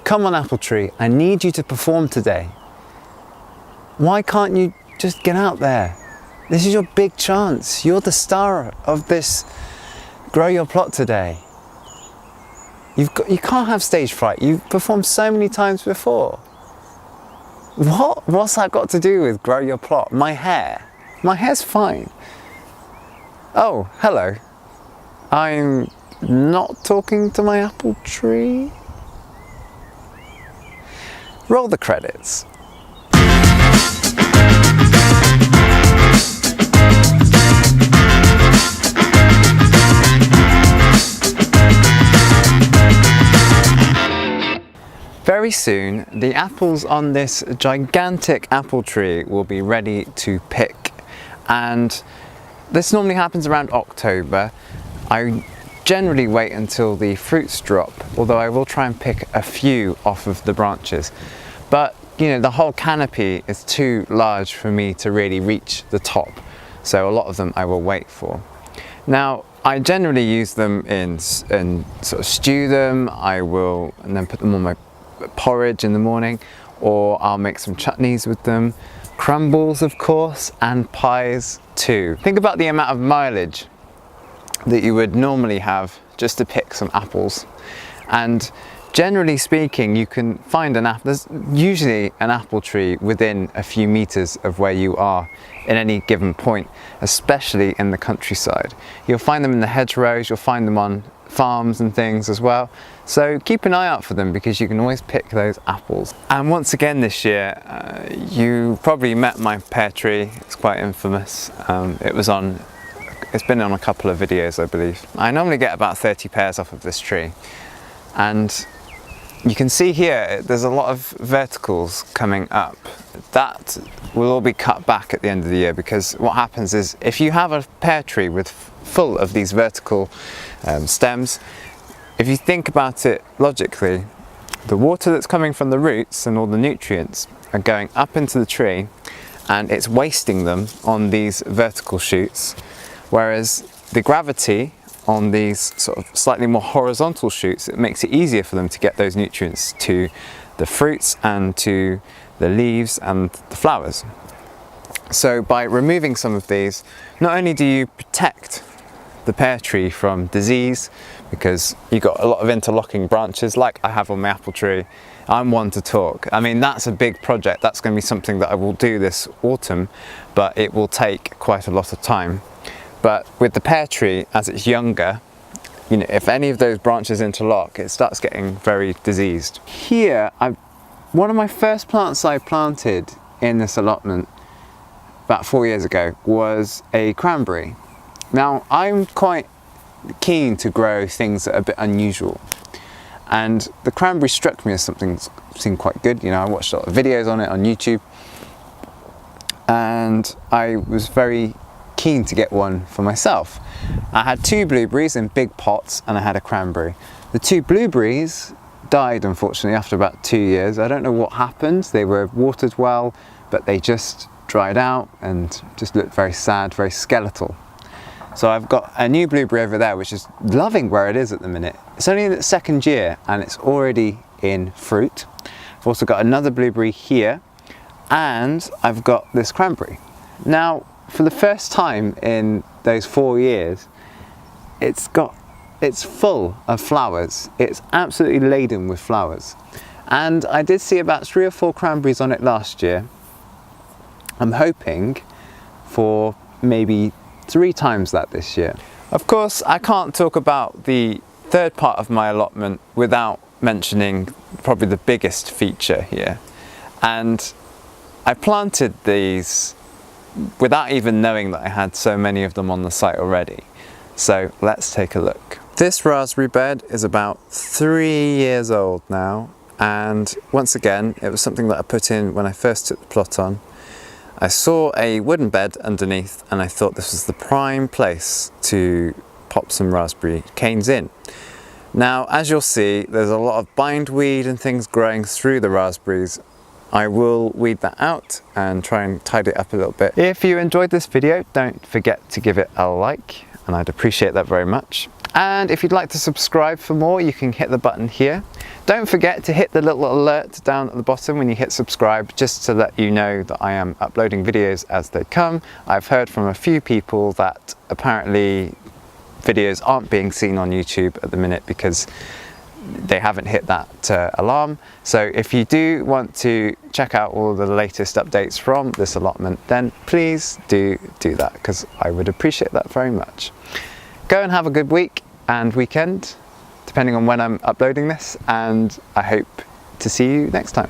Come on, apple tree, I need you to perform today. Why can't you just get out there? This is your big chance. You're the star of this Grow Your Plot today. You can't have stage fright. You've performed so many times before. What's that got to do with Grow Your Plot? My hair. My hair's fine. Oh, hello. I'm not talking to my apple tree. Roll the credits. Very soon, the apples on this gigantic apple tree will be ready to pick, and this normally happens around October. I generally wait until the fruits drop, although I will try and pick a few off of the branches. But you know, the whole canopy is too large for me to really reach the top, so a lot of them I will wait for. Now, I generally use them in sort of stew them. I will and then put them on my porridge in the morning, or I'll make some chutneys with them, crumbles of course, and pies too. Think about the amount of mileage that you would normally have just to pick some apples, and generally speaking you can find an apple. There's usually an apple tree within a few meters of where you are in any given point, especially in the countryside. You'll find them in the hedgerows, you'll find them on farms and things as well, so keep an eye out for them because you can always pick those apples. And once again this year, you probably met my pear tree. It's quite infamous. It's been on a couple of videos, I believe. I normally get about 30 pears off of this tree, and you can see here there's a lot of verticals coming up. That will all be cut back at the end of the year, because what happens is if you have a pear tree with full of these vertical stems, if you think about it logically, the water that's coming from the roots and all the nutrients are going up into the tree and it's wasting them on these vertical shoots, whereas the gravity on these sort of slightly more horizontal shoots, it makes it easier for them to get those nutrients to the fruits and to the leaves and the flowers. So by removing some of these, not only do you protect the pear tree from disease, because you've got a lot of interlocking branches like I have on my apple tree. I'm one to talk. I mean, that's a big project. That's going to be something that I will do this autumn, but it will take quite a lot of time. But with the pear tree, as it's younger, you know, if any of those branches interlock, it starts getting very diseased. Here, one of my first plants I planted in this allotment about 4 years ago was a cranberry. Now, I'm quite keen to grow things that are a bit unusual, and the cranberry struck me as something that seemed quite good. You know, I watched a lot of videos on it on YouTube, and I was very keen to get one for myself. I had 2 blueberries in big pots and I had a cranberry. The 2 blueberries died unfortunately after about 2 years. I don't know what happened. They were watered well, but they just dried out and just looked very sad, very skeletal. So I've got a new blueberry over there which is loving where it is at the minute. It's only in its 2nd year and it's already in fruit. I've also got another blueberry here, and I've got this cranberry. Now, for the first time in those 4 years, it's full of flowers. It's absolutely laden with flowers. And I did see about 3 or 4 cranberries on it last year. I'm hoping for maybe 3 times that this year. Of course, I can't talk about the third part of my allotment without mentioning probably the biggest feature here. And I planted these without even knowing that I had so many of them on the site already. So let's take a look. This raspberry bed is about 3 years old now, and once again it was something that I put in when I first took the plot on. I saw a wooden bed underneath and I thought this was the prime place to pop some raspberry canes in. Now, as you'll see, there's a lot of bindweed and things growing through the raspberries. I will weed that out and try and tidy it up a little bit. If you enjoyed this video, don't forget to give it a like, and I'd appreciate that very much. And if you'd like to subscribe for more, you can hit the button here. Don't forget to hit the little alert down at the bottom when you hit subscribe, just to let you know that I am uploading videos as they come. I've heard from a few people that apparently videos aren't being seen on YouTube at the minute because they haven't hit that alarm. So if you do want to check out all the latest updates from this allotment, then please do that, because I would appreciate that very much. Go and have a good week and weekend, depending on when I'm uploading this, and I hope to see you next time.